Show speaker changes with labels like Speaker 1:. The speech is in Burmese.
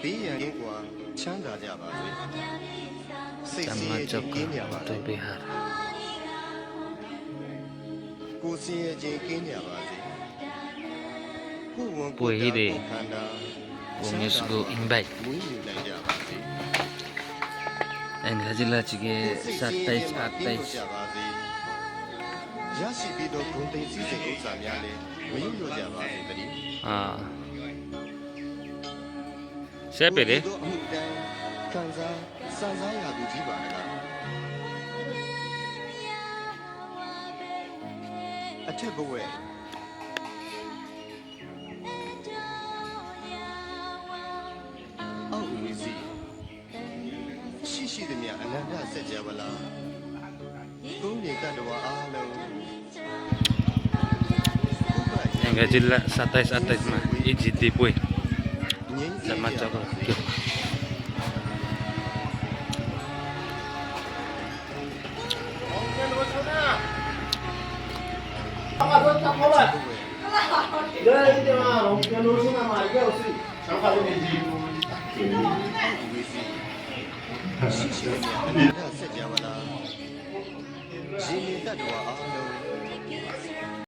Speaker 1: ဘေးရန်ကင်းကွာချမ်းသာကြပါစေစိတ်ဆင်းရဲခြင်းကင်းကြပါစေကိုယ်ဆင်းရဲခြင်းကင်းကြပါစေကိုယ်ဝန်ကိုယ်ခန္ဓာ
Speaker 2: Vamos go invite.
Speaker 1: မွေးမြူနိုင်ကြပါစေ
Speaker 2: And hajila chige satais atais.
Speaker 1: ရရှိပြီးသောဂုဏ်သိမ်းစည်းစိမ်ဥစ္စာများလည်းမယုံကြကြပါစေတည်း
Speaker 2: Sepe le.
Speaker 1: အမှုတိုင်းခံစားစံစားရသူကြီးပါလားအထက်ဘဝအောက်ဝီစီရှိသည်များအနန္တဆက်ကြပါလားကုန်းမြေတတ္တဝါအားလုံး
Speaker 2: And hajila satais atais ma ijiti pui.
Speaker 1: ငြိမ်းချမ်း
Speaker 2: Sama
Speaker 1: ကြပါ
Speaker 2: choko.
Speaker 1: စေ ရှိရှိနဲ့အနန္တဆက်ကြပါလားရှင်နေတတ်တော်အားလုံး